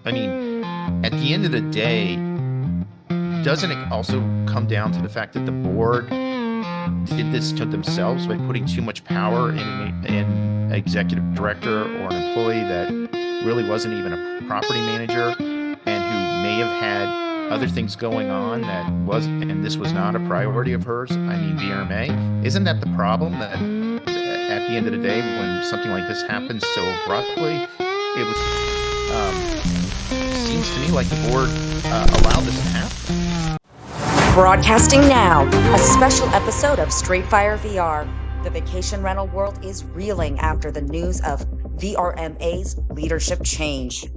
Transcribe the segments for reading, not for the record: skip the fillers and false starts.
I mean, at the end of the day, doesn't it also come down to the fact that the board did this to themselves by putting too much power in an executive director or an employee that really wasn't even a property manager and who may have had other things going on and this was not a priority of hers? I mean, VRMA, isn't that the problem that at the end of the day, when something like this happens so abruptly, it was, seems to me like the board allowed this to happen. Broadcasting now, a special episode of Straight Fire VR. The vacation rental world is reeling after the news of VRMA's leadership change.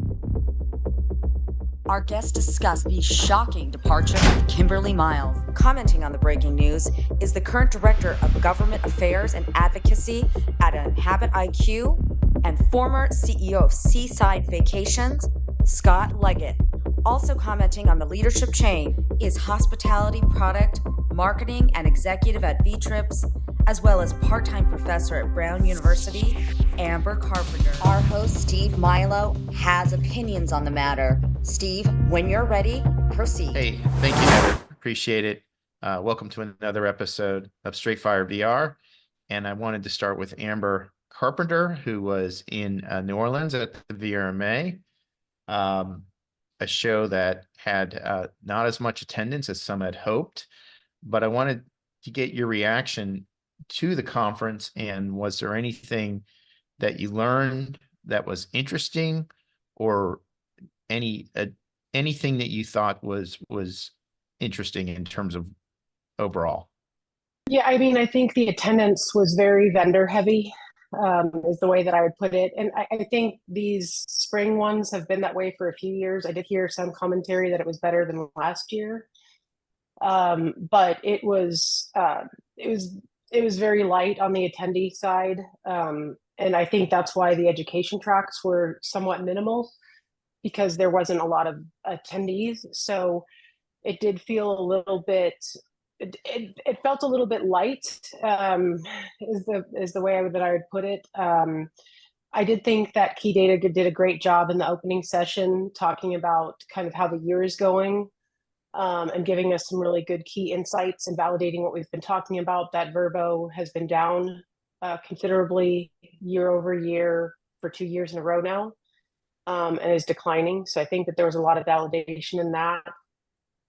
Our guests discuss the shocking departure of Kimberly Miles. Commenting on the breaking news is the current Director of Government Affairs and Advocacy at Inhabit IQ and former CEO of Seaside Vacations, Scott Leggat. Also commenting on the leadership change is hospitality product, marketing, and executive at V-Trips, as well as part-time professor at Brown University, Amber Carpenter. Our host, Steve Milo, has opinions on the matter. Steve, when you're ready, proceed. Hey, thank you, Heather. Appreciate it. Welcome to another episode of Straight Fire VR. And I wanted to start with Amber Carpenter, who was in New Orleans at the VRMA. A show that had not as much attendance as some had hoped, but I wanted to get your reaction to the conference. And was there anything that you learned that was interesting, or anything that you thought was interesting in terms of overall? Yeah, I mean, I think the attendance was very vendor heavy, is the way that I would put it. And I think these spring ones have been that way for a few years. I did hear some commentary that it was better than last year. But it was very light on the attendee side. And I think that's why the education tracks were somewhat minimal, because there wasn't a lot of attendees. So it did feel a little bit, it felt a little bit light, is the way that I would put it. I did think that Key Data did a great job in the opening session, talking about kind of how the year is going, and giving us some really good key insights and validating what we've been talking about, that VRBO has been down considerably year over year for 2 years in a row now, and is declining. So I think that there was a lot of validation in that.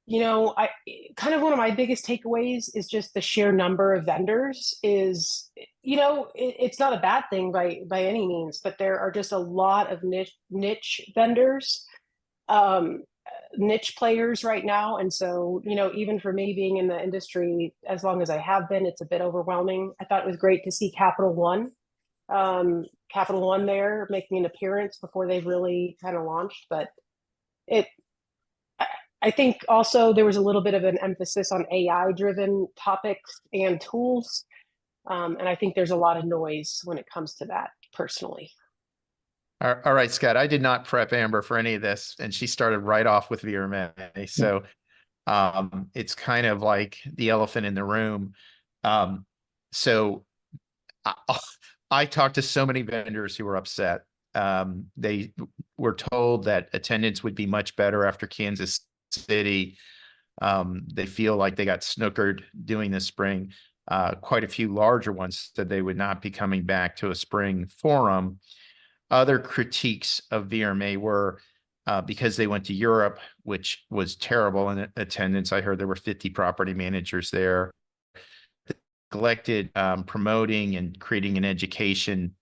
You know, I kind of, one of my biggest takeaways is just the sheer number of vendors is, you know, it's not a bad thing by any means, but there are just a lot of niche vendors, niche players right now. And so, you know, even for me being in the industry as long as I have been, it's a bit overwhelming. I thought it was great to see Capital One there making an appearance before they've really kind of launched. But I think also there was a little bit of an emphasis on AI-driven topics and tools. And I think there's a lot of noise when it comes to that, personally. All right, Scott, I did not prep Amber for any of this, and she started right off with VRMA. So it's kind of like the elephant in the room. So I talked to so many vendors who were upset. They were told that attendance would be much better after Kansas City. They feel like they got snookered doing this spring. Quite a few larger ones said they would not be coming back to a spring forum. Other critiques of VRMA were because they went to Europe, which was terrible in attendance. I heard there were 50 property managers there. They neglected promoting and creating an education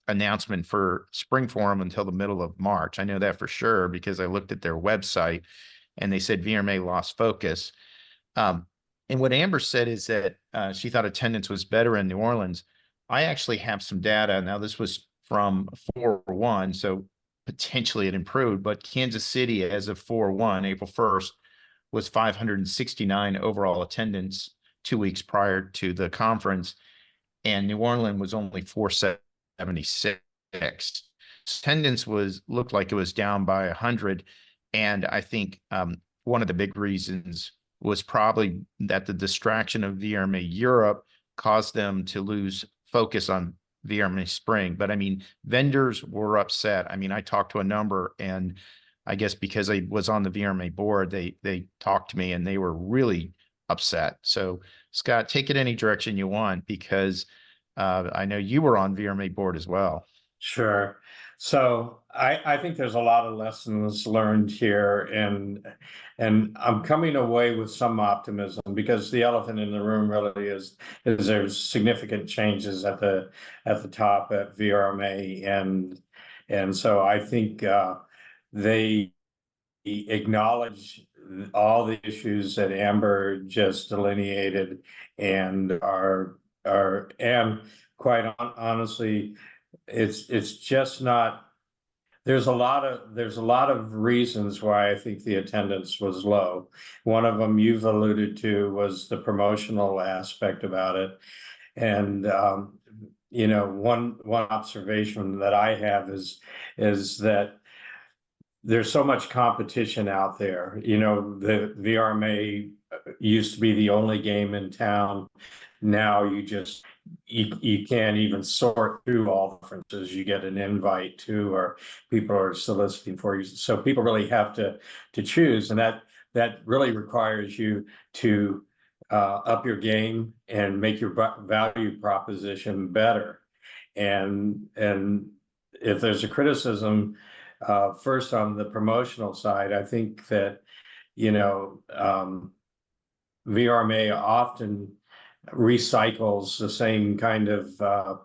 announcement for spring forum until the middle of March. I know that for sure because I looked at their website and they said VRMA lost focus. And what Amber said is that she thought attendance was better in New Orleans. I actually have some data. Now, this was from 4/1, so potentially it improved, but Kansas City as of 4/1, April 1st, was 569 overall attendance 2 weeks prior to the conference, and New Orleans was only 476. Attendance looked like it was down by 100, and I think one of the big reasons was probably that the distraction of VRMA Europe caused them to lose focus on VRMA spring, but I mean, vendors were upset. I mean, I talked to a number, and I guess because I was on the VRMA board, they talked to me and they were really upset. So Scott, take it any direction you want, because I know you were on VRMA board as well. Sure. So I think there's a lot of lessons learned here, and I'm coming away with some optimism, because the elephant in the room really is there's significant changes at the top at VRMA, and so I think they acknowledge all the issues that Amber just delineated, and and quite honestly, it's just not. There's a lot of reasons why I think the attendance was low. One of them you've alluded to was the promotional aspect about it, and one observation that I have is that there's so much competition out there. The VRMA used to be the only game in town. Now you can't even sort through all the differences. You get an invite to, or people are soliciting for you. So people really have to choose, and that really requires you to up your game and make your value proposition better. And if there's a criticism, first on the promotional side, I think that VRMA often recycles the same kind of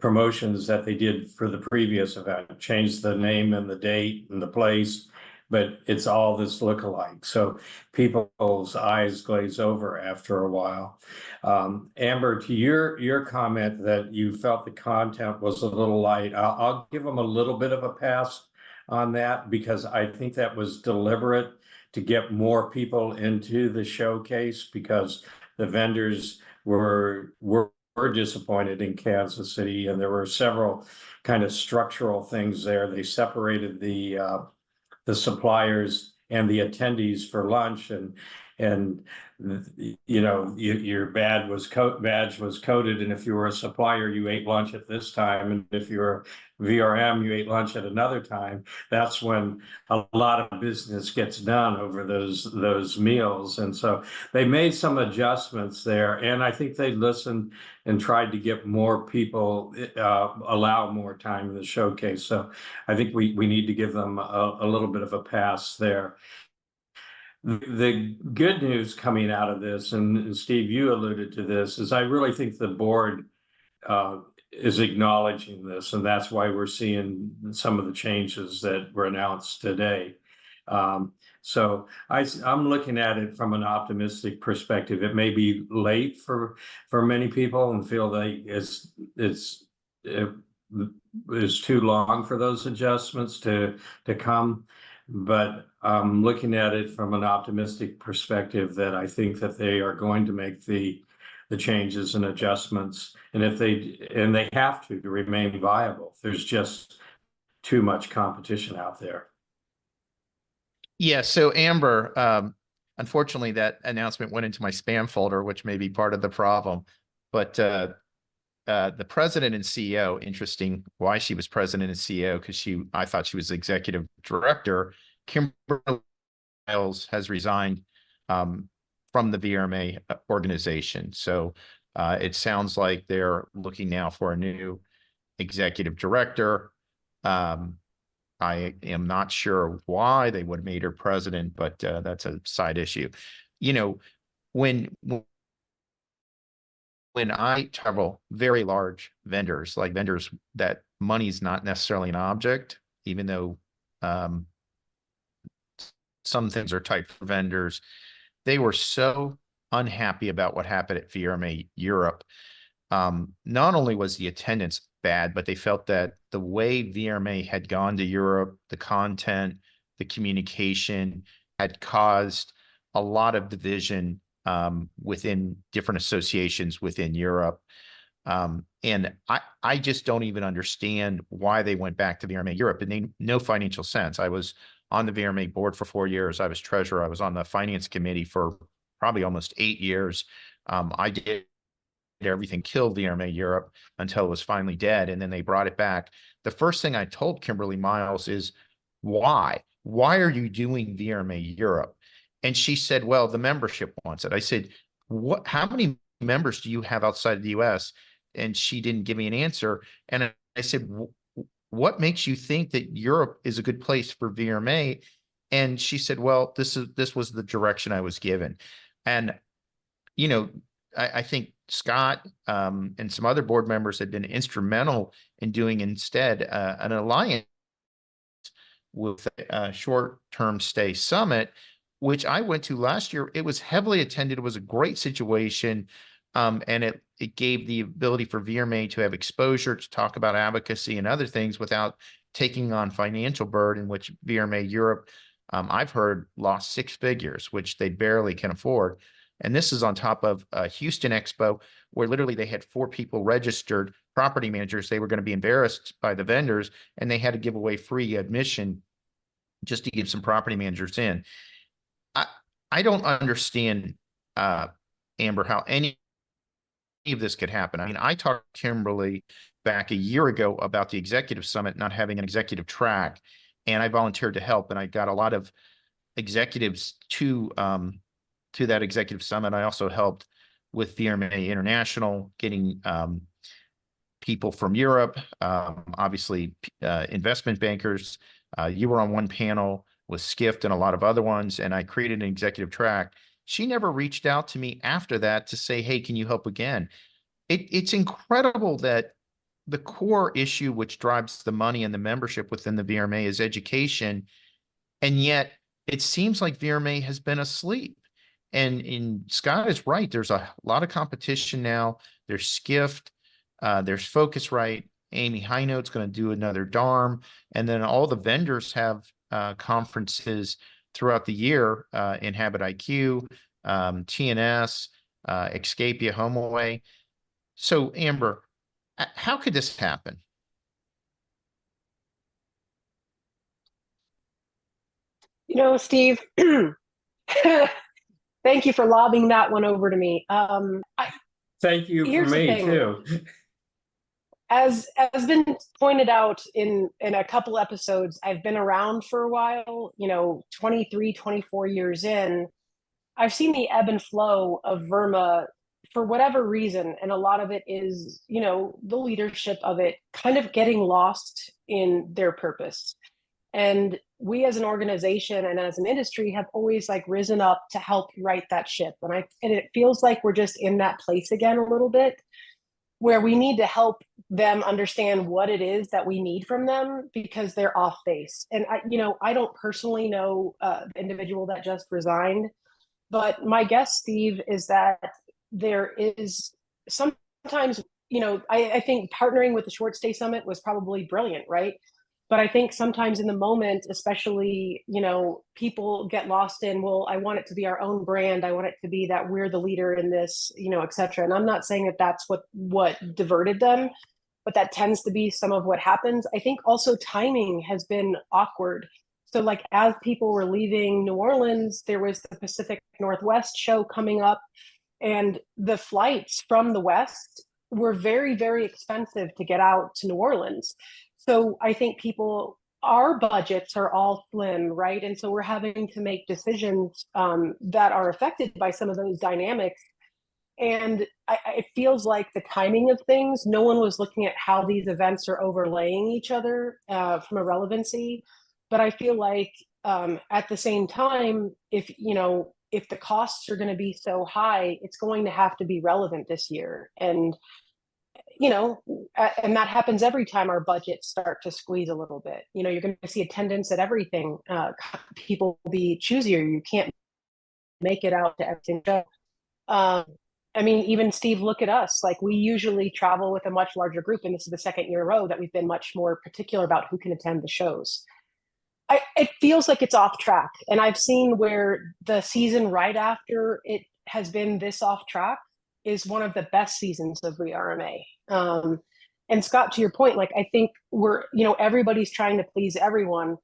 promotions that they did for the previous event, change the name and the date and the place, but it's all this lookalike. So people's eyes glaze over after a while. Amber, to your comment that you felt the content was a little light, I'll give them a little bit of a pass on that, because I think that was deliberate to get more people into the showcase, because the vendors were disappointed in Kansas City, and there were several kind of structural things there. They separated the suppliers and the attendees for lunch, and your badge was coded, and if you were a supplier, you ate lunch at this time, and if you're VRM, you ate lunch at another time. That's when a lot of business gets done over those meals, and so they made some adjustments there, and I think they listened and tried to get more people, allow more time in the showcase. So I think we need to give them a little bit of a pass there. The good news coming out of this, and Steve, you alluded to this, is I really think the board is acknowledging this, and that's why we're seeing some of the changes that were announced today. So I'm looking at it from an optimistic perspective. It may be late for many people and feel like it's too long for those adjustments to come. But I'm looking at it from an optimistic perspective, that I think that they are going to make the changes and adjustments, and they have to remain viable. There's just too much competition out there. Yeah. So Amber, unfortunately, that announcement went into my spam folder, which may be part of the problem. But the president and CEO, interesting why she was president and CEO, because I thought she was executive director. Kimberly Miles has resigned from the VRMA organization. So it sounds like they're looking now for a new executive director. I am not sure why they would have made her president, but that's a side issue. When I travel, very large vendors, like vendors that money's not necessarily an object, even though some things are tight for vendors, they were so unhappy about what happened at VRMA Europe. Not only was the attendance bad, but they felt that the way VRMA had gone to Europe, the content, the communication had caused a lot of division within different associations within Europe. And I just don't even understand why they went back to VRMA Europe. It made no financial sense. I was on the VRMA board for 4 years. I was treasurer. I was on the finance committee for probably almost 8 years. I did everything killed VRMA Europe until it was finally dead, and then they brought it back. The first thing I told Kimberly Miles is, why? Why are you doing VRMA Europe? And she said, well, the membership wants it. I said, what? How many members do you have outside of the US? And she didn't give me an answer. And I said, what makes you think that Europe is a good place for VRMA? And she said, well, this was the direction I was given. And, you know, I think Scott and some other board members had been instrumental in doing instead an alliance with a short-term stay summit, which I went to last year. It was heavily attended. It was a great situation. And it gave the ability for VRMA to have exposure to talk about advocacy and other things without taking on financial burden, which VRMA Europe, I've heard, lost 6 figures, which they barely can afford. And this is on top of Houston Expo, where literally they had 4 people registered, property managers. They were going to be embarrassed by the vendors, and they had to give away free admission just to get some property managers in. I don't understand, Amber, how any of this could happen. I mean, I talked to Kimberly back a year ago about the executive summit not having an executive track, and I volunteered to help, and I got a lot of executives to that executive summit. I also helped with VRMA International, getting people from Europe, obviously investment bankers. You were on one panel with Skift and a lot of other ones, and I created an executive track. She never reached out to me after that to say, hey, can you help again? It's incredible that the core issue which drives the money and the membership within the VRMA is education, and yet it seems like VRMA has been asleep. And Scott is right. There's a lot of competition now. There's Skift, there's Focusrite. Amy Highnote's going to do another DARM, and then all the vendors have conferences throughout the year. Inhabit IQ, TNS, Escapia, HomeAway. So, Amber, how could this happen? You know, Steve, thank you for lobbing that one over to me. Thank you for Here's the me thing. too. As been pointed out in a couple episodes, I've been around for a while, 23, 24 years in. I've seen the ebb and flow of VRMA for whatever reason, and a lot of it is, the leadership of it kind of getting lost in their purpose. And we as an organization and as an industry have always risen up to help right that ship. And it feels like we're just in that place again a little bit, where we need to help them understand what it is that we need from them, because they're off base. And I don't personally know the individual that just resigned, but my guess, Steve, is that there is sometimes, I think partnering with the Short Stay Summit was probably brilliant, right? But I think sometimes in the moment, especially, people get lost in, well, I want it to be our own brand. I want it to be that we're the leader in this, et cetera. And I'm not saying that that's what diverted them, but that tends to be some of what happens. I think also timing has been awkward. So as people were leaving New Orleans, there was the Pacific Northwest show coming up, and the flights from the West were very, very expensive to get out to New Orleans. So I think our budgets are all slim, right? And so we're having to make decisions that are affected by some of those dynamics. And it feels like the timing of things, no one was looking at how these events are overlaying each other from a relevancy. But I feel like at the same time, if the costs are going to be so high, it's going to have to be relevant this year. And and that happens every time our budgets start to squeeze a little bit. You're going to see attendance at everything. People be choosier. You can't make it out to everything. Even Steve, look at us. We usually travel with a much larger group, and this is the second year in a row that we've been much more particular about who can attend the shows. It feels like it's off track, and I've seen where the season right after it has been this off track is one of the best seasons of VRMA. And Scott, to your point, I think we're, everybody's trying to please everyone.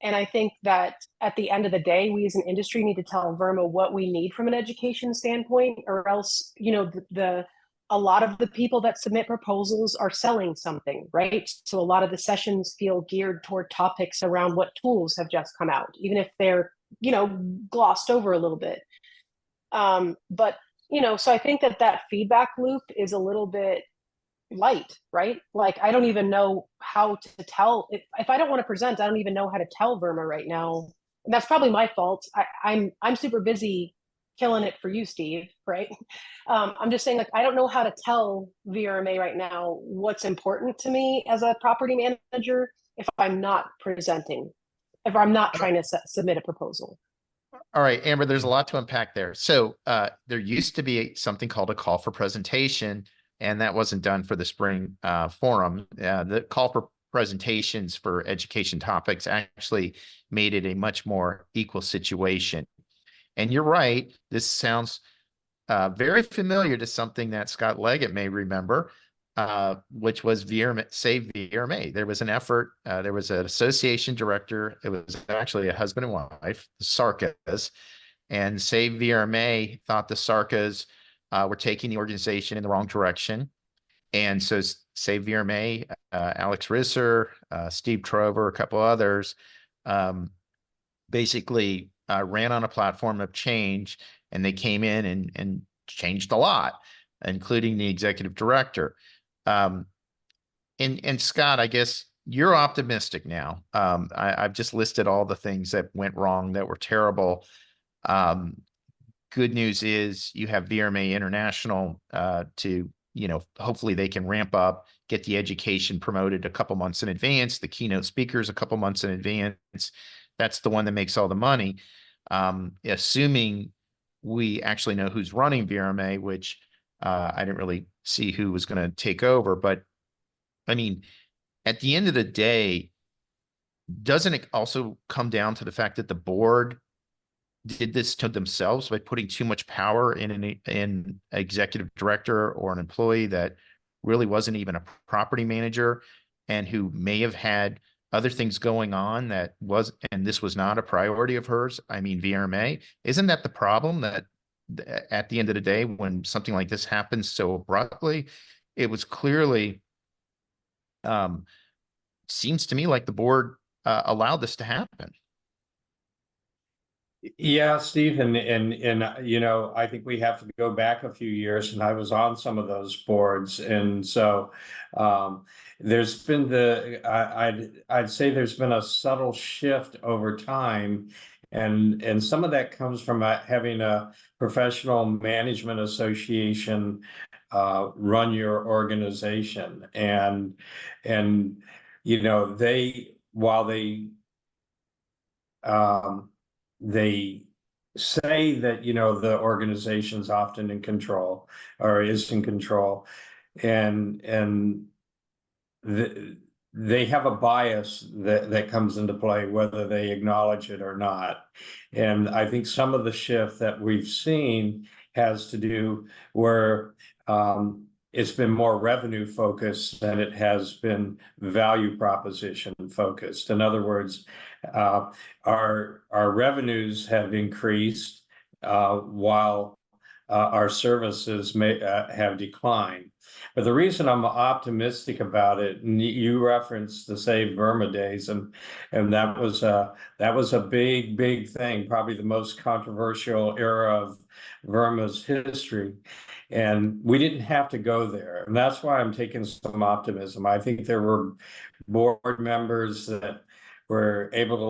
And I think that at the end of the day, we as an industry need to tell VRMA what we need from an education standpoint, or else, the a lot of the people that submit proposals are selling something, right? So a lot of the sessions feel geared toward topics around what tools have just come out, even if they're, glossed over a little bit. But, so I think that feedback loop is a little bit light, right? Like, I don't even know how to tell if I don't want to present, I don't even know how to tell VRMA right now. And that's probably my fault. I'm super busy killing it for you, Steve, right? I'm just saying, like, I don't know how to tell VRMA right now what's important to me as a property manager if I'm not presenting, if I'm not trying to submit a proposal. All right, Amber, there's a lot to unpack there. So there used to be something called a call for presentation, and that wasn't done for the spring forum. The call for presentations for education topics actually made it a much more equal situation. And you're right, this sounds very familiar to something that Scott Leggat may remember, which was VRMA, Save VRMA. There was an effort, there was an association director, it was actually a husband and wife, the Sarkas, and Save VRMA thought the Sarkas were taking the organization in the wrong direction. And so Save VRMA, Alex Risser, Steve Trover, a couple others, basically ran on a platform of change, and they came in and changed a lot, including the executive director. And Scott, I guess you're optimistic now. I've just listed all the things that went wrong that were terrible. Good news is you have VRMA International to, hopefully they can ramp up, get the education promoted a couple months in advance, the keynote speakers a couple months in advance. That's the one that makes all the money. Assuming we actually know who's running VRMA, which I didn't really see who was going to take over. But I mean, at the end of the day, doesn't it also come down to the fact that the board did this to themselves by putting too much power in an executive director or an employee that really wasn't even a property manager and who may have had other things going on that was, and this was not a priority of hers? I mean, VRMA, isn't that the problem, that at the end of the day, when something like this happens so abruptly, it was clearly, seems to me like the board allowed this to happen. Yeah, Steve, and I think we have to go back a few years, and I was on some of those boards, and so there's been I'd say there's been a subtle shift over time, and some of that comes from having a professional management association run your organization, and while they say that the organization's often in control or is in control, and they have a bias that comes into play whether they acknowledge it or not. And I think some of the shift that we've seen has to do where it's been more revenue focused than it has been value proposition focused. In other words, our revenues have increased while our services may have declined. But the reason I'm optimistic about it, and you referenced the Save VRMA days, and that was a big thing, probably the most controversial era of VRMA's history. And we didn't have to go there. And that's why I'm taking some optimism. I think there were board members that were able to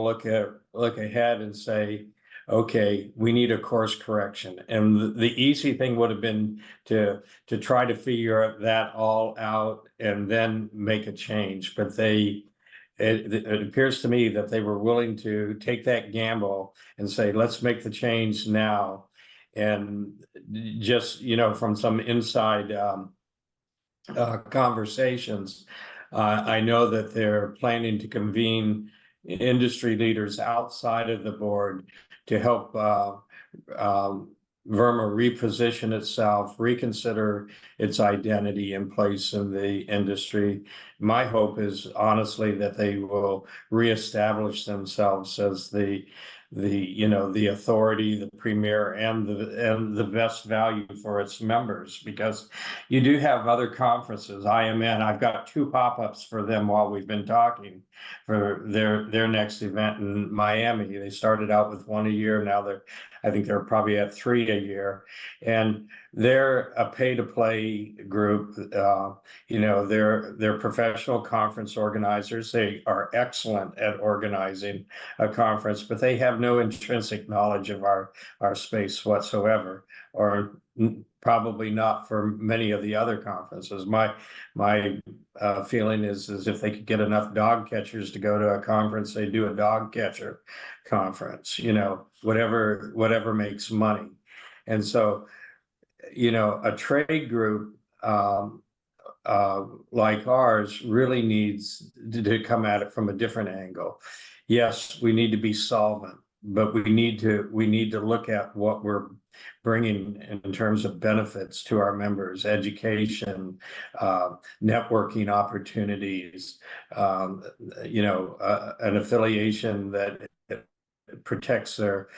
look ahead and say, okay, we need a course correction. And the easy thing would have been to try to figure that all out and then make a change. But it appears to me that they were willing to take that gamble and say, let's make the change now. And just, from some inside conversations, I know that they're planning to convene industry leaders outside of the board to help VRMA reposition itself, reconsider its identity and place in the industry, my hope is honestly that they will reestablish themselves as the authority, the premier, and the best value for its members, because you do have other conferences. I've got 2 pop-ups for them while we've been talking for their next event in Miami. They started out with 1 a year. Now I think they're probably at 3 a year, and they're a pay-to-play group. They're professional conference organizers. They are excellent at organizing a conference, but they have no intrinsic knowledge of our space whatsoever, or probably not for many of the other conferences. My feeling is if they could get enough dog catchers to go to a conference, they do a dog catcher conference, whatever makes money. And so, a trade group like ours really needs to come at it from a different angle. Yes, we need to be solvent, but we need to look at what we're bringing in terms of benefits to our members: education, networking opportunities, an affiliation that protects their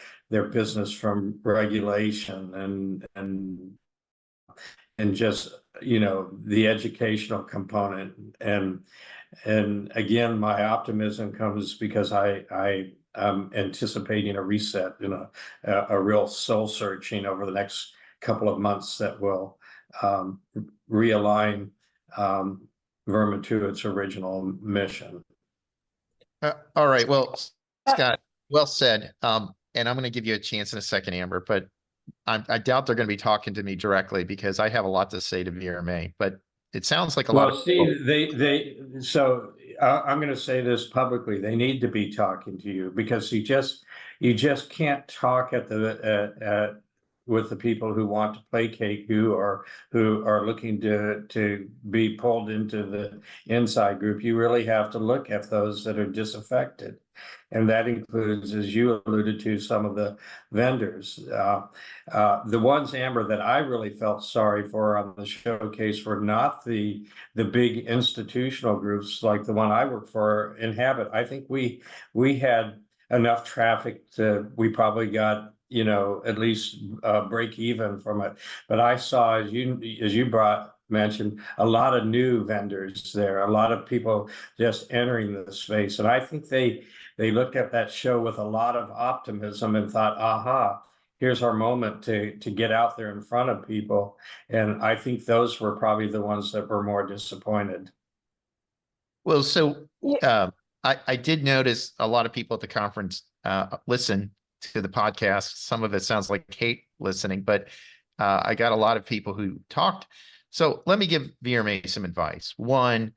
business from regulation, and just the educational component. And again, my optimism comes because I'm anticipating a reset, a real soul searching over the next couple of months that will realign VRMA to its original mission. All right. Well, Scott, well said. And I'm going to give you a chance in a second, Amber, but I doubt they're going to be talking to me directly because I have a lot to say to VRMA, but it sounds like a lot of people. I'm going to say this publicly. They need to be talking to you, because you just can't talk with the people who want to placate you, or who are looking to be pulled into the inside group. You really have to look at those that are disaffected. And that includes, as you alluded to, some of the vendors. The ones, Amber, that I really felt sorry for on the showcase were not the big institutional groups like the one I work for, Inhabit. I think we had enough traffic we probably got, at least break even from it. But I saw, as you mentioned, a lot of new vendors there, a lot of people just entering the space. And I think they looked at that show with a lot of optimism and thought, aha, here's our moment to get out there in front of people. And I think those were probably the ones that were more disappointed. Well, so I did notice a lot of people at the conference listen to the podcast. Some of it sounds like hate listening, but I got a lot of people who talked. So let me give VRMA some advice. One,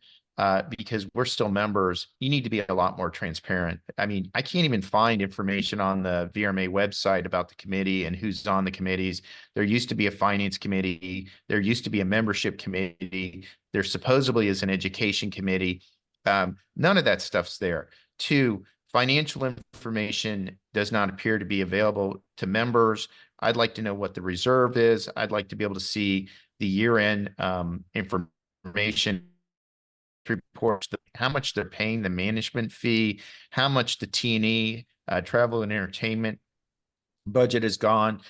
because we're still members, you need to be a lot more transparent. I mean, I can't even find information on the VRMA website about the committee and who's on the committees. There used to be a finance committee. There used to be a membership committee. There supposedly is an education committee. None of that stuff's there. Two, financial information does not appear to be available to members. I'd like to know what the reserve is. I'd like to be able to see the year-end information reports, how much they're paying the management fee, how much the T&E, travel and entertainment budget has gone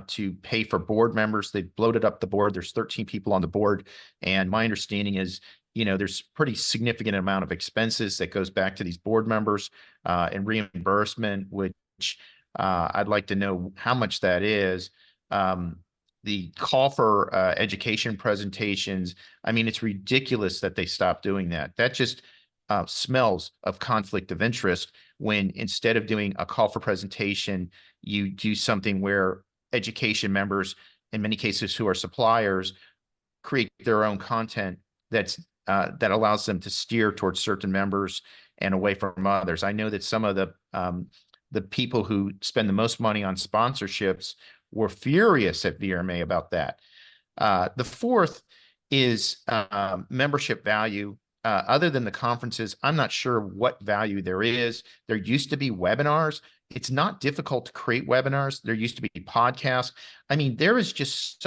to pay for board members. They've bloated up the board. There's 13 people on the board. And my understanding is, there's pretty significant amount of expenses that goes back to these board members and reimbursement, which I'd like to know how much that is. The call for education presentations, I mean, it's ridiculous that they stopped doing that. That just smells of conflict of interest when instead of doing a call for presentation, you do something where education members, in many cases who are suppliers, create their own content that allows them to steer towards certain members and away from others. I know that some of the people who spend the most money on sponsorships were furious at VRMA about that. The fourth is membership value. Other than the conferences, I'm not sure what value there is. There used to be webinars. It's not difficult to create webinars. There used to be podcasts. I mean, there is just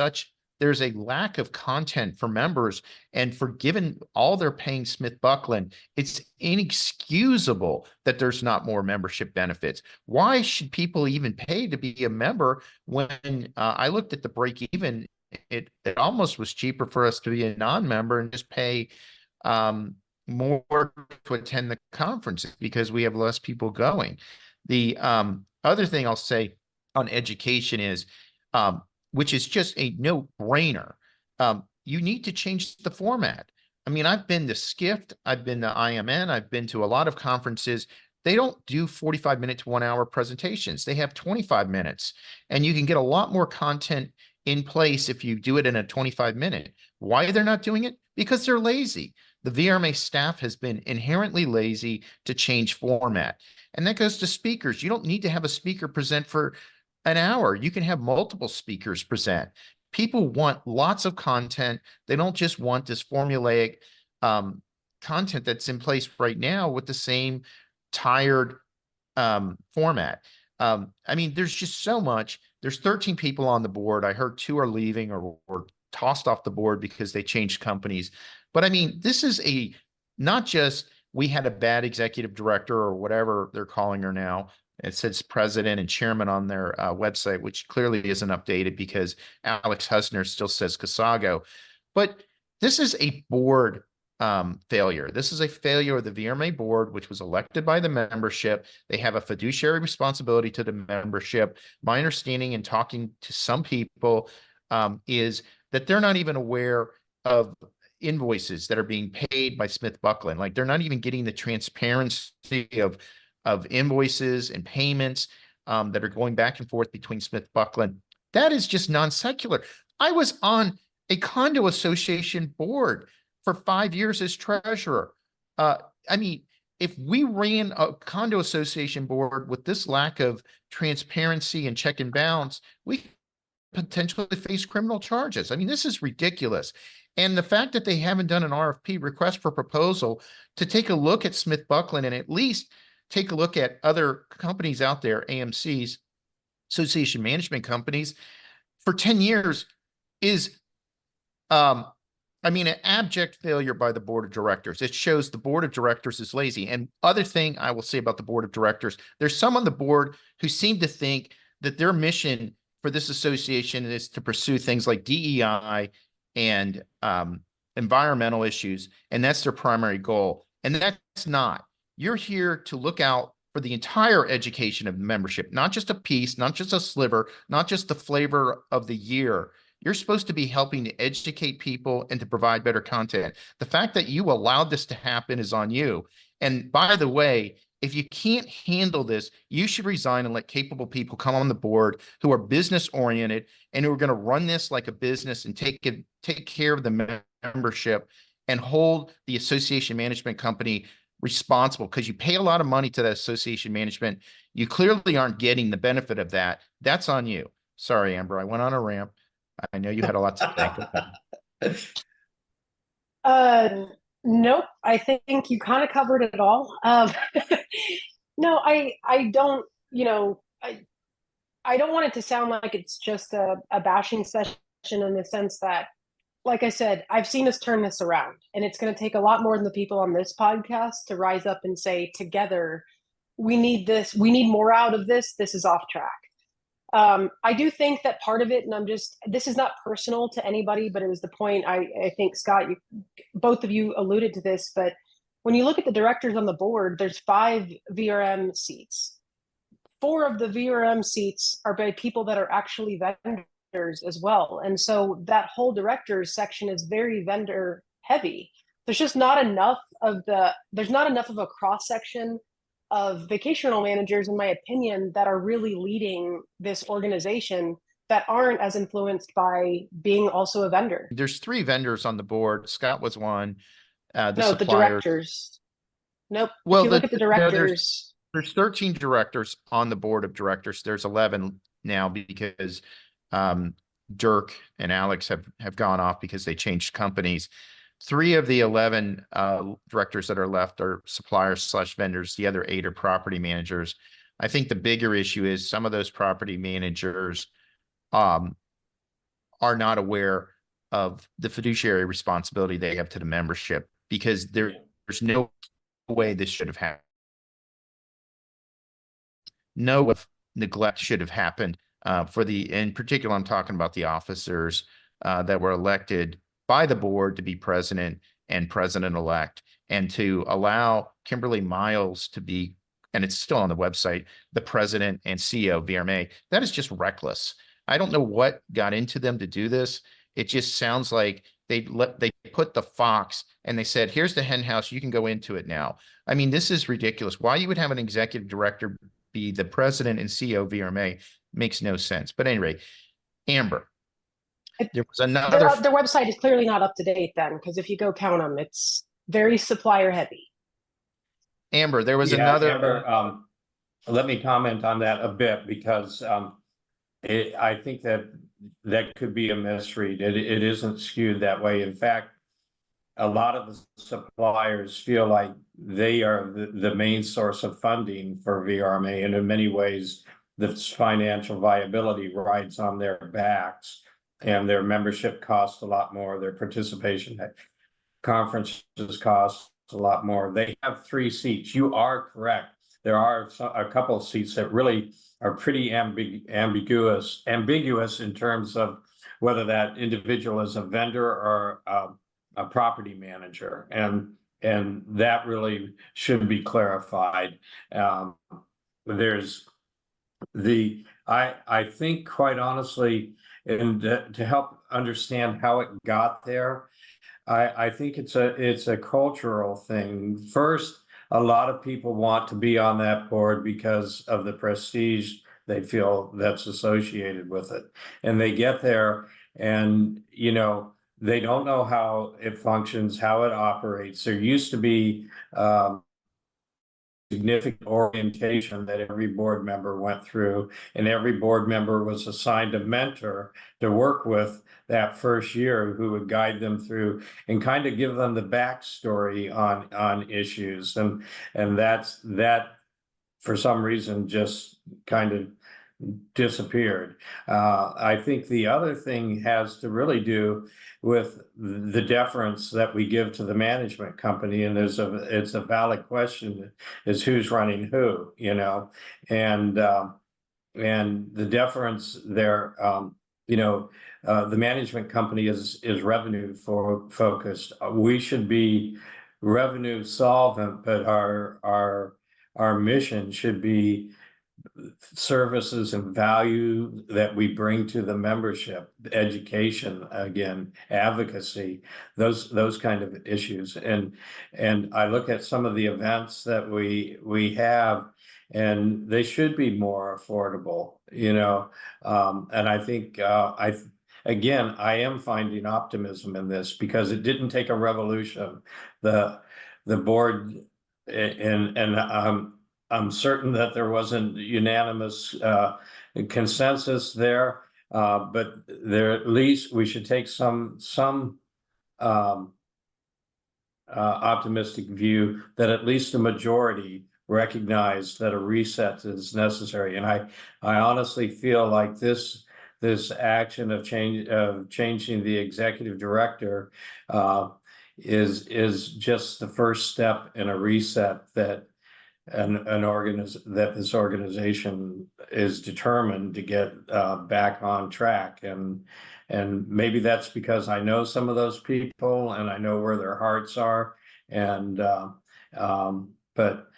there's a lack of content for members, and for given all they're paying Smith Buckland, it's inexcusable that there's not more membership benefits. Why should people even pay to be a member when I looked at the break even, it almost was cheaper for us to be a non-member and just pay more to attend the conferences because we have less people going. The other thing I'll say on education is, which is just a no-brainer, you need to change the format. I mean, I've been to Skift, I've been to IMN, I've been to a lot of conferences. They don't do 45-minute to 1 hour presentations. They have 25 minutes, and you can get a lot more content in place if you do it in a 25-minute. Why they're not doing it? Because they're lazy. The VRMA staff has been inherently lazy to change format. And that goes to speakers. You don't need to have a speaker present for an hour. You can have multiple speakers present. People want lots of content. They don't just want this formulaic content that's in place right now with the same tired format. I mean, there's just so much. There's 13 people on the board. I heard 2 are leaving or tossed off the board because they changed companies. But I mean, this is not just we had a bad executive director or whatever they're calling her now. It says president and chairman on their website, which clearly isn't updated because Alex Husner still says Casago. But this is a board failure. This is a failure of the VRMA board, which was elected by the membership. They have a fiduciary responsibility to the membership. My understanding in talking to some people is that they're not even aware of invoices that are being paid by Smith Buckland. Like, they're not even getting the transparency of invoices and payments that are going back and forth between Smith Buckland. That is just non secular. I was on a condo association board for 5 years as treasurer. I mean, if we ran a condo association board with this lack of transparency and check and balance, we potentially face criminal charges. I mean, this is ridiculous. And the fact that they haven't done an RFP, request for proposal, to take a look at Smith Buckland and at least take a look at other companies out there, AMCs, association management companies, for 10 years is, I mean, an abject failure by the board of directors. It shows the board of directors is lazy. And other thing I will say about the board of directors, there's some on the board who seem to think that their mission for this association is to pursue things like DEI and environmental issues, and that's their primary goal. And that's not. You're here to look out for the entire education of the membership, not just a piece, not just a sliver, not just the flavor of the year. You're supposed to be helping to educate people and to provide better content. The fact that you allowed this to happen is on you. And by the way, if you can't handle this, you should resign and let capable people come on the board who are business oriented and who are going to run this like a business and take care of the membership and hold the association management company responsible, because you pay a lot of money to that association management. You clearly aren't getting the benefit of that. That's on you. Sorry, Amber, I went on a rant. I know you had a lot to say. Nope. I think you kind of covered it all. No, I don't, I don't want it to sound like it's just a bashing session in the sense that, like I said, I've seen us turn this around, and it's going to take a lot more than the people on this podcast to rise up and say, together, we need this, we need more out of this. This is off track. I do think that part of it, and this is not personal to anybody, but it was the point I think, Scott, both of you alluded to this, but when you look at the directors on the board, there's 5 VRM seats. 4 of the VRM seats are by people that are actually vendors as well. And so that whole directors section is very vendor heavy. There's just not enough of a cross section of vacational managers, in my opinion, that are really leading this organization that aren't as influenced by being also a vendor. There's 3 vendors on the board. Scott was one. The directors. Nope. Well, if you look at the directors, there's 13 directors on the board of directors. There's 11 now because Dirk and Alex have gone off because they changed companies. 3 of the 11 directors that are left are suppliers/vendors. The other 8 are property managers. I think the bigger issue is some of those property managers are not aware of the fiduciary responsibility they have to the membership, because there's no way this should have happened. No neglect should have happened in particular, I'm talking about the officers that were elected by the board to be president and president-elect, and to allow Kimberly Miles to be, and it's still on the website, the president and CEO of VRMA. That is just reckless. I don't know what got into them to do this. It just sounds like they put the fox and they said, here's the hen house, you can go into it now. I mean, this is ridiculous. Why you would have an executive director be the president and CEO of VRMA makes no sense. But anyway, Amber, there was another. Their website is clearly not up to date then, because if you go count them, it's very supplier heavy. Amber, there was another. Amber, let me comment on that a bit, because I think that could be a misread. It isn't skewed that way. In fact, a lot of the suppliers feel like they are the main source of funding for VRMA, and in many ways, the financial viability rides on their backs, and their membership costs a lot more. Their participation at conferences costs a lot more. They have 3 seats. You are correct. There are a couple of seats that really are pretty ambiguous in terms of whether that individual is a vendor or a property manager, and that really should be clarified. There's I think, quite honestly, and to help understand how it got there, I think it's a cultural thing. First, a lot of people want to be on that board because of the prestige they feel that's associated with it, and they get there, and they don't know how it functions, how it operates. There used to be significant orientation that every board member went through, and every board member was assigned a mentor to work with that first year, who would guide them through and kind of give them the backstory on issues, and that for some reason just kind of disappeared. I think the other thing has to really do with the deference that we give to the management company, and it's a valid question: is who's running who, and the deference there. The management company is revenue focused. We should be revenue solvent, but our mission should be services and value that we bring to the membership, education, again, advocacy, those kind of issues. And I look at some of the events that we have, and they should be more affordable, and I think again, I am finding optimism in this, because it didn't take a revolution. The board, and I'm certain that there wasn't unanimous consensus there, but there, at least we should take some optimistic view that at least a majority recognize that a reset is necessary. And I honestly feel like this action of changing the executive director is just the first step in a reset that this organization is determined to get back on track. And maybe that's because I know some of those people, and I know where their hearts are, and but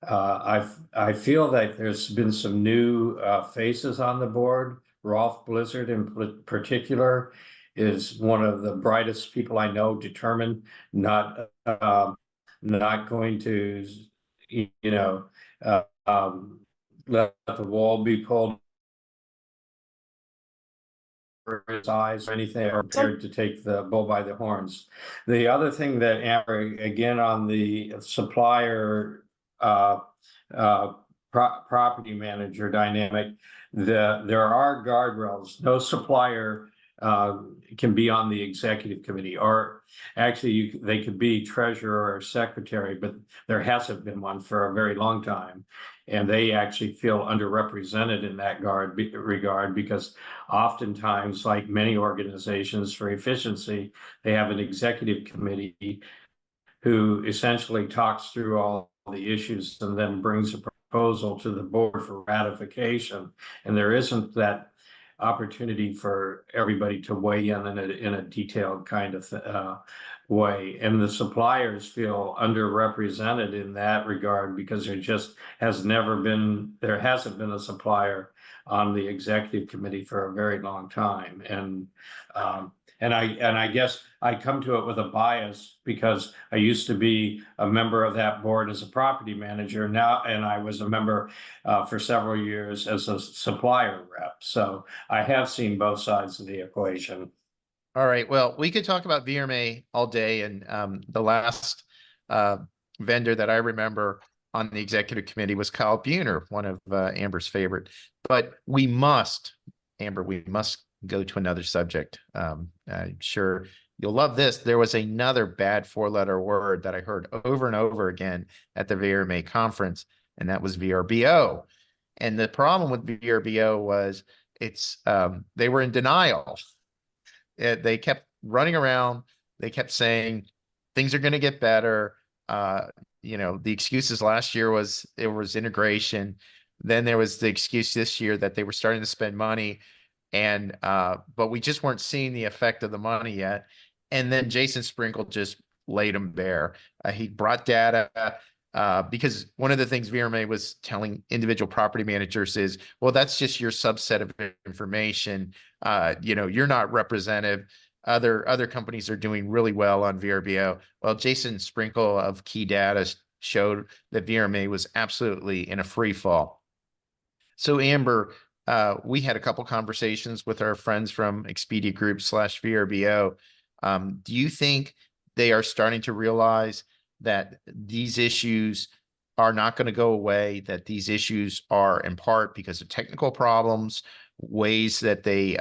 I feel that there's been some new faces on the board. Rolf Blizzard in particular is one of the brightest people I know, determined, not going to let the wall be pulled over his eyes or anything, or prepared to take the bull by the horns. The other thing that, Amber, again, on the supplier property manager dynamic, there are guardrails. No supplier can be on the executive committee, or actually they could be treasurer or secretary, but there hasn't been one for a very long time. And they actually feel underrepresented in that regard, because oftentimes, like many organizations for efficiency, they have an executive committee who essentially talks through all the issues and then brings a proposal to the board for ratification. And there isn't that opportunity for everybody to weigh in a detailed kind of way. And the suppliers feel underrepresented in that regard, because there hasn't been a supplier on the executive committee for a very long time. And I guess I come to it with a bias, because I used to be a member of that board as a property manager now, and I was a member for several years as a supplier rep. So I have seen both sides of the equation. All right. Well, we could talk about VRMA all day, and the last vendor that I remember on the executive committee was Kyle Buhner, one of Amber's favorite. But Amber, we must go to another subject. I'm sure you'll love this. There was another bad 4-letter word that I heard over and over again at the VRMA conference, and that was VRBO. And the problem with VRBO was they were in denial. They kept running around. They kept saying things are going to get better. The excuses last year was it was integration. Then there was the excuse this year that they were starting to spend money. But we just weren't seeing the effect of the money yet. And then Jason Sprinkle just laid them bare. He brought data because one of the things VRMA was telling individual property managers is, well, that's just your subset of information. You're not representative. Other companies are doing really well on VRBO. Well, Jason Sprinkle of Key Data showed that VRMA was absolutely in a free fall. So Amber, we had a couple conversations with our friends from Expedia Group /VRBO. Do you think they are starting to realize that these issues are not going to go away, that these issues are in part because of technical problems, ways that they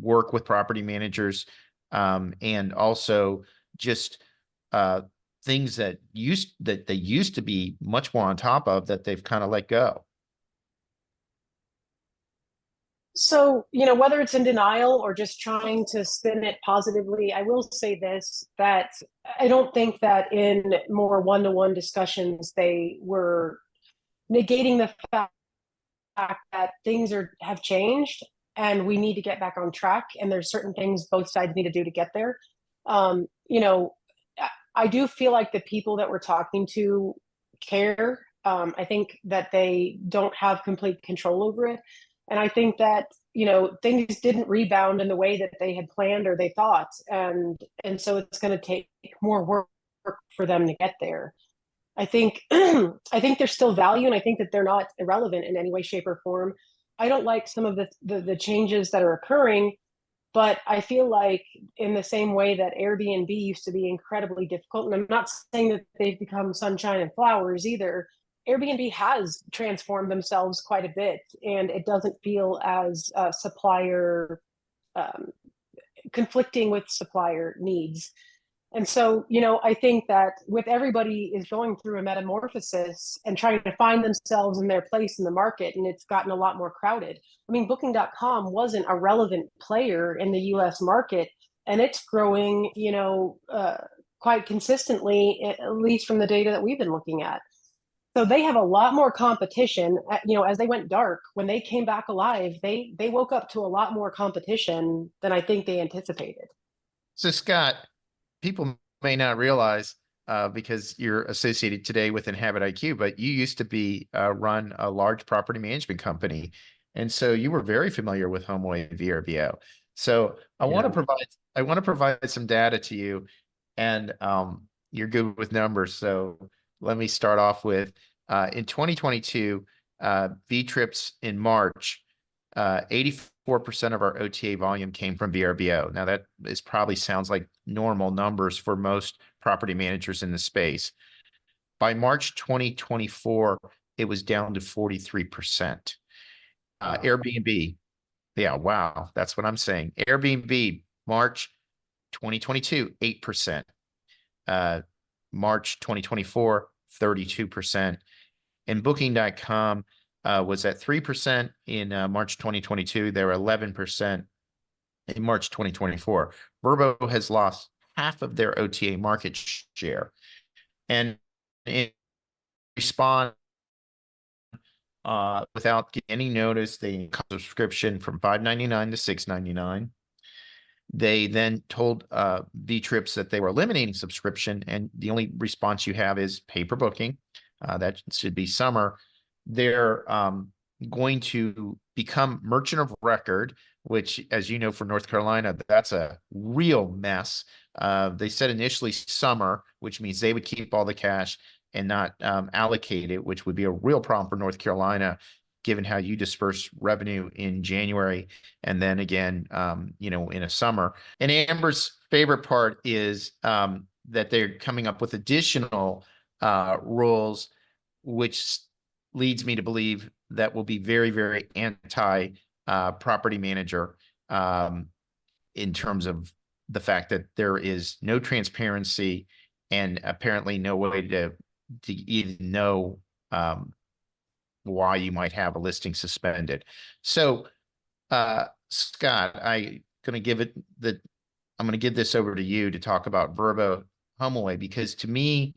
work with property managers, and also just things that they used to be much more on top of that they've kind of let go? So, whether it's in denial or just trying to spin it positively, I will say this, that I don't think that in more one-to-one discussions, they were negating the fact that things have changed and we need to get back on track. And there's certain things both sides need to do to get there. I do feel like the people that we're talking to care. I think that they don't have complete control over it. And I think that, things didn't rebound in the way that they had planned or they thought. And so it's going to take more work for them to get there. I think there's still value, and I think that they're not irrelevant in any way, shape, or form. I don't like some of the changes that are occurring, but I feel like in the same way that Airbnb used to be incredibly difficult, and I'm not saying that they've become sunshine and flowers either, Airbnb has transformed themselves quite a bit, and it doesn't feel as supplier conflicting with supplier needs. And so, I think that with everybody is going through a metamorphosis and trying to find themselves in their place in the market, and it's gotten a lot more crowded. I mean, Booking.com wasn't a relevant player in the US market, and it's growing, quite consistently, at least from the data that we've been looking at. So they have a lot more competition. As they went dark, when they came back alive, they woke up to a lot more competition than I think they anticipated. So Scott, people may not realize because you're associated today with Inhabit IQ, but you used to run a large property management company. And so you were very familiar with HomeAway and VRBO. So I want to provide some data to you, and you're good with numbers. So let me start off with in 2022, V-Trips in March, 84% of our OTA volume came from VRBO. Now that probably sounds like normal numbers for most property managers in the space. By March 2024, it was down to 43%. Airbnb Yeah, wow. That's what I'm saying. Airbnb, March 2022, 8%. March 2024, 32%. And booking.com was at 3% in March 2022. They were 11% in March 2024. VRBO has lost half of their OTA market share. And in response, without any notice, they cut subscription from $5.99 to $6.99. They then told V-Trips that they were eliminating subscription, and the only response you have is pay per booking. That should be summer. They're going to become merchant of record, which, as you know, for North Carolina, that's a real mess. They said initially summer, which means they would keep all the cash and not allocate it, which would be a real problem for North Carolina, given how you disperse revenue in January and then again, in a summer. And Amber's favorite part is that they're coming up with additional rules, which leads me to believe that will be very, very anti property manager in terms of the fact that there is no transparency and apparently no way to even know why you might have a listing suspended. So, Scott, I'm going to give this over to you to talk about VRBO HomeAway, because to me,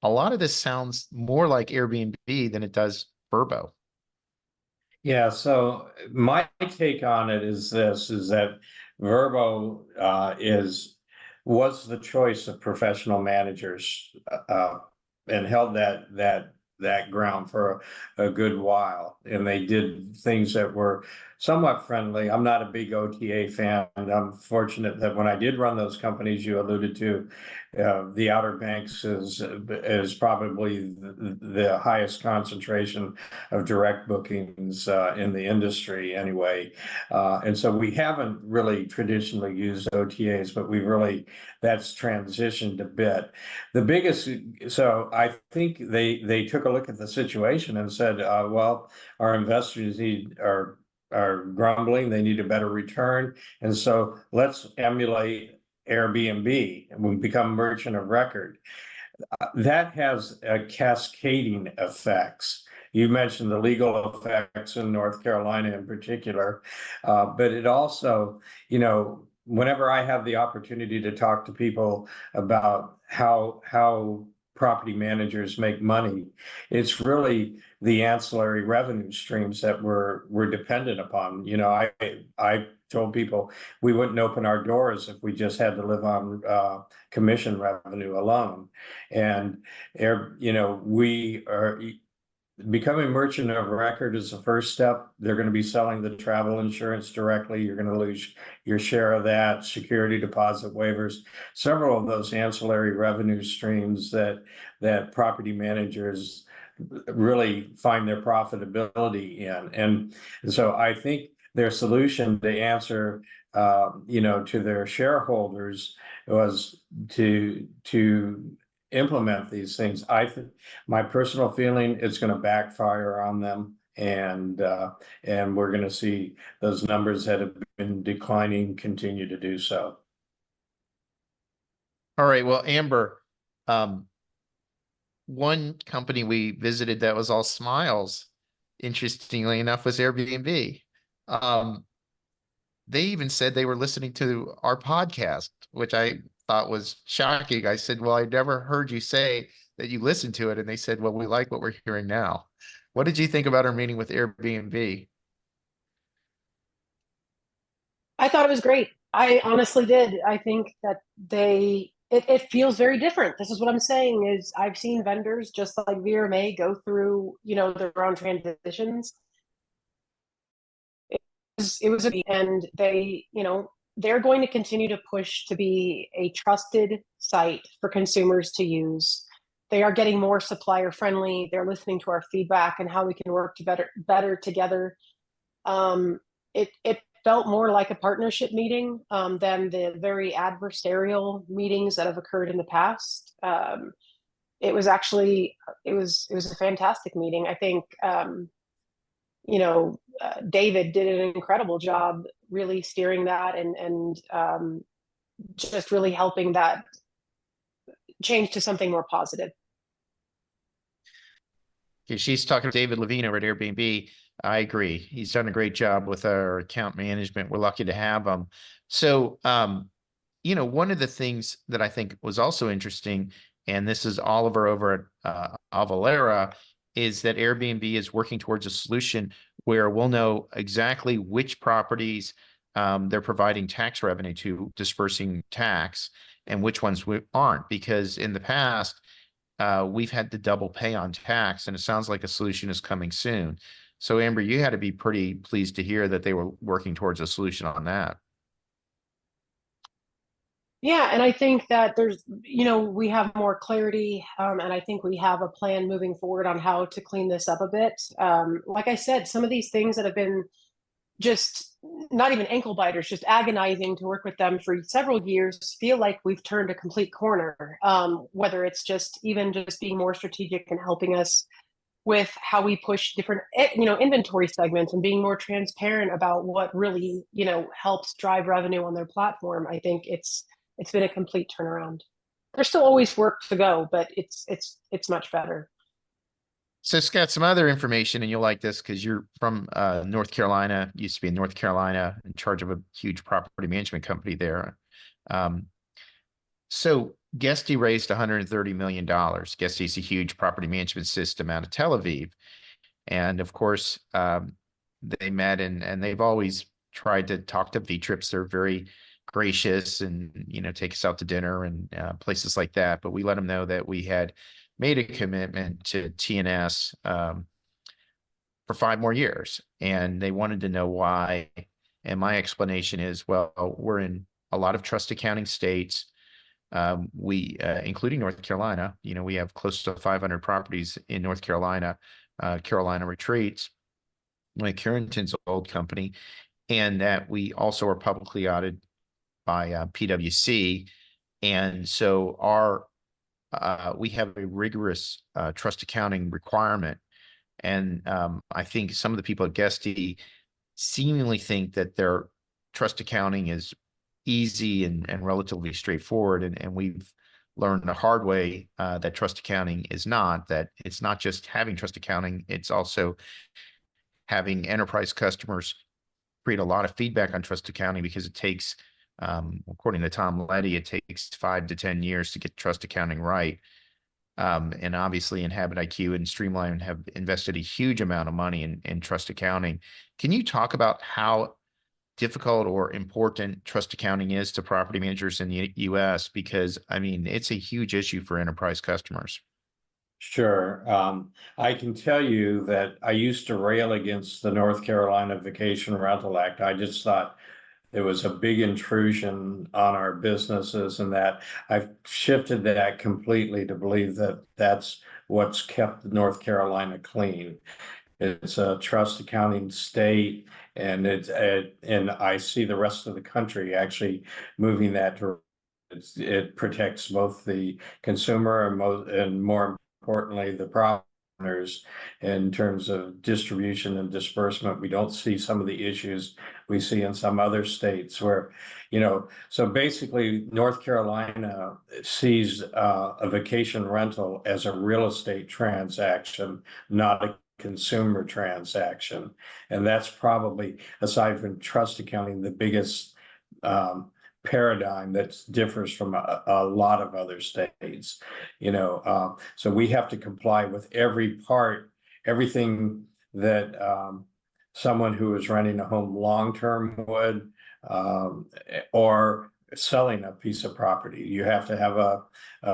a lot of this sounds more like Airbnb than it does VRBO. Yeah, so my take on it is this, is that VRBO was the choice of professional managers and held that ground for a good while. And they did things that were somewhat friendly. I'm not a big OTA fan, and I'm fortunate that when I did run those companies you alluded to, the Outer Banks is probably the highest concentration of direct bookings in the industry anyway. And so we haven't really traditionally used OTAs, but that's transitioned a bit. So I think they took a look at the situation and said, well, our investors are grumbling, they need a better return. And so let's emulate Airbnb and we become merchant of record. That has cascading effects. You mentioned the legal effects in North Carolina in particular, but it also, whenever I have the opportunity to talk to people about how property managers make money, it's really the ancillary revenue streams that we're dependent upon. I told people we wouldn't open our doors if we just had to live on commission revenue alone. And we are becoming merchant of record is the first step. They're going to be selling the travel insurance directly. You're going to lose your share of that, security deposit waivers, several of those ancillary revenue streams that property managers really find their profitability in. And so I think their solution to answer to their shareholders was to implement these things. My personal feeling, it's going to backfire on them, and we're going to see those numbers that have been declining continue to do so. All right. Well, Amber, one company we visited that was all smiles, interestingly enough, was Airbnb. They even said they were listening to our podcast, which I thought was shocking. I said, well, I never heard you say that you listened to it. And they said, well, we like what we're hearing now. What did you think about our meeting with Airbnb? I thought it was great. I honestly did. I think that it feels very different. This is what I'm saying is I've seen vendors just like VRMA go through, their own transitions. It was and they're going to continue to push to be a trusted site for consumers to use. They are getting more supplier friendly. They're listening to our feedback and how we can work better together. It felt more like a partnership meeting than the very adversarial meetings that have occurred in the past. It was actually it was a fantastic meeting. I think David did an incredible job really steering that and just really helping that change to something more positive. Okay, she's talking to David Levine over at Airbnb. I agree. He's done a great job with our account management. We're lucky to have him. So, one of the things that I think was also interesting, and this is Oliver over at Avalara, is that Airbnb is working towards a solution where we'll know exactly which properties they're providing tax revenue to, dispersing tax, and which ones we aren't. Because in the past, we've had to double pay on tax, and it sounds like a solution is coming soon. So, Amber, you had to be pretty pleased to hear that they were working towards a solution on that. Yeah, and I think that there's, we have more clarity, and I think we have a plan moving forward on how to clean this up a bit. Like I said, some of these things that have been just not even ankle biters, just agonizing to work with them for several years, feel like we've turned a complete corner. Whether it's just even just being more strategic and helping us with how we push different, inventory segments and being more transparent about what really, helps drive revenue on their platform. I think it's been a complete turnaround. There's still always work to go, but it's much better. So, Scott, some other information, and you'll like this because you're from North Carolina, used to be in North Carolina, in charge of a huge property management company there. So Guesty raised $130 million. Guesty is a huge property management system out of Tel Aviv. And of course, they met and they've always tried to talk to V-Trips. They're very gracious and, take us out to dinner and places like that. But we let them know that we had made a commitment to TNS for 5 more years. And they wanted to know why. And my explanation is, well, we're in a lot of trust accounting states. We, including North Carolina, we have close to 500 properties in North Carolina, Carolina Retreats, like Carrington's old company, and that we also are publicly audited by PwC. And so we have a rigorous trust accounting requirement. And I think some of the people at Guesty seemingly think that their trust accounting is easy and relatively straightforward. And we've learned the hard way that trust accounting is not, that it's not just having trust accounting, it's also having enterprise customers create a lot of feedback on trust accounting because it takes, according to Tom Letty, it takes 5 to 10 years to get trust accounting right. And obviously Inhabit IQ and Streamline have invested a huge amount of money in trust accounting. Can you talk about how difficult or important trust accounting is to property managers in the US? Because, it's a huge issue for enterprise customers. Sure. I can tell you that I used to rail against the North Carolina Vacation Rental Act. I just thought it was a big intrusion on our businesses, and that I've shifted that completely to believe that that's what's kept North Carolina clean. It's a trust accounting state, and and I see the rest of the country actually moving that to. It protects both the consumer and more importantly the property owners in terms of distribution and disbursement. We don't see some of the issues we see in some other states where, so basically North Carolina sees a vacation rental as a real estate transaction, not a consumer transaction. And that's probably, aside from trust accounting, the biggest paradigm that differs from a lot of other states. So we have to comply with everything that someone who is renting a home long-term would, or selling a piece of property. You have to have a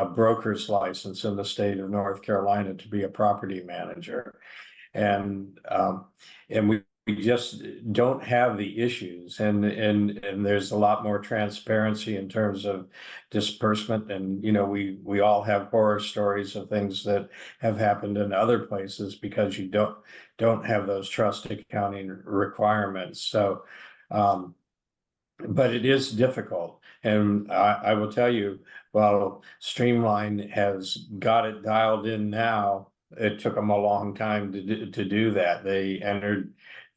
broker's license in the state of North Carolina to be a property manager. And we just don't have the issues, and there's a lot more transparency in terms of disbursement. And we all have horror stories of things that have happened in other places because you don't have those trust accounting requirements. So but it is difficult, and I will tell you, while Streamline has got it dialed in now, it took them a long time to do that. They entered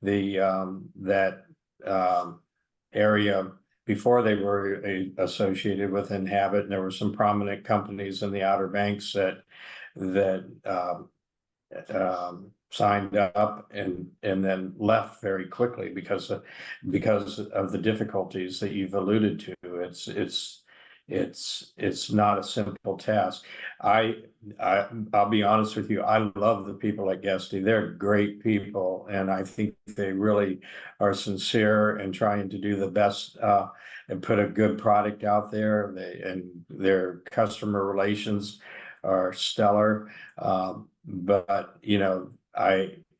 that area before they were associated with Inhabit, and there were some prominent companies in the Outer Banks that signed up and then left very quickly because of the difficulties that you've alluded to. It's not a simple task. I'll be honest with you, I love the people at Guesty. They're great people, and I think they really are sincere and trying to do the best and put a good product out there. And their customer relations are stellar. But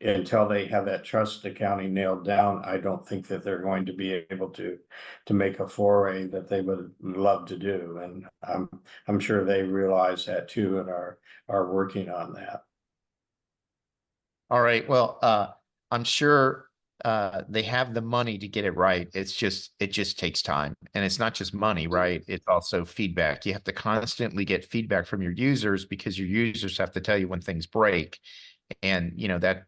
until they have that trust accounting nailed down, I don't think that they're going to be able to make a foray that they would love to do. And I'm sure they realize that too, and are working on that. All right. Well, I'm sure they have the money to get it right. It just takes time, and it's not just money, right? It's also feedback. You have to constantly get feedback from your users, because your users have to tell you when things break. And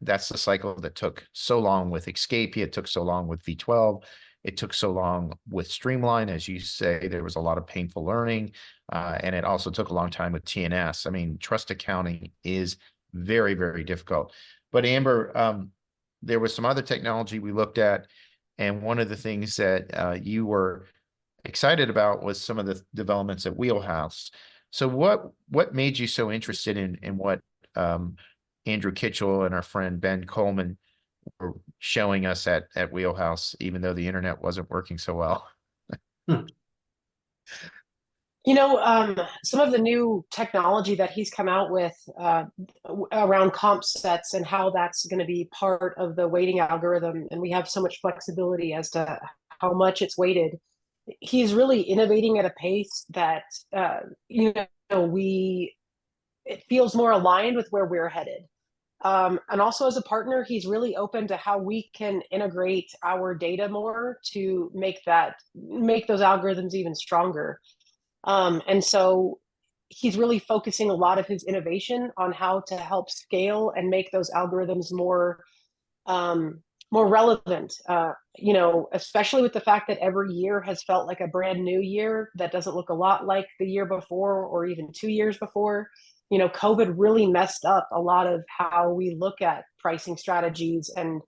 that's the cycle that took so long with Escapia. It took so long with V12. It took so long with Streamline. As you say, there was a lot of painful learning, and it also took a long time with TNS. I mean, trust accounting is very, very difficult. But Amber, there was some other technology we looked at, and one of the things that you were excited about was some of the developments at Wheelhouse. So what made you so interested in what Andrew Kitchell and our friend Ben Coleman were showing us at Wheelhouse, even though the internet wasn't working so well? Some of the new technology that he's come out with around comp sets and how that's going to be part of the weighting algorithm, and we have so much flexibility as to how much it's weighted. He's really innovating at a pace that it feels more aligned with where we're headed. And also, as a partner, he's really open to how we can integrate our data more to make those algorithms even stronger. And so he's really focusing a lot of his innovation on how to help scale and make those algorithms more relevant, especially with the fact that every year has felt like a brand new year that doesn't look a lot like the year before or even 2 years before. COVID really messed up a lot of how we look at pricing strategies, and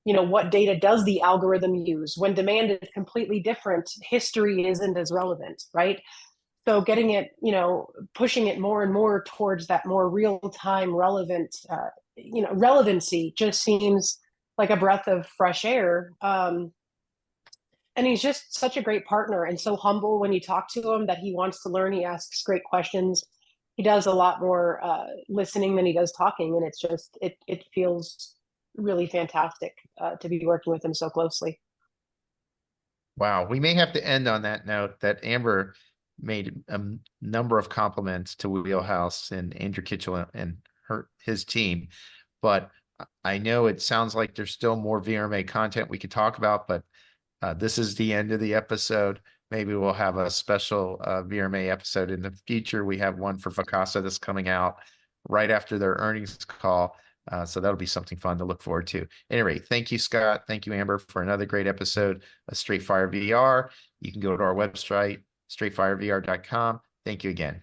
what data does the algorithm use? When demand is completely different, history isn't as relevant, right? So getting it, pushing it more and more towards that more real-time relevant, relevancy just seems like a breath of fresh air. And he's just such a great partner, and so humble when you talk to him, that he wants to learn. He asks great questions. He does a lot more listening than he does talking, and it's just it feels really fantastic to be working with him so closely. Wow, we may have to end on that note that Amber made a number of compliments to Wheelhouse and Andrew Kitchell and his team, but I know it sounds like there's still more VRMA content we could talk about, but this is the end of the episode. Maybe we'll have a special VRMA episode in the future. We have one for Vacasa that's coming out right after their earnings call. So that'll be something fun to look forward to. Anyway, thank you, Scott. Thank you, Amber, for another great episode of Straight Fire VR. You can go to our website, straightfirevr.com. Thank you again.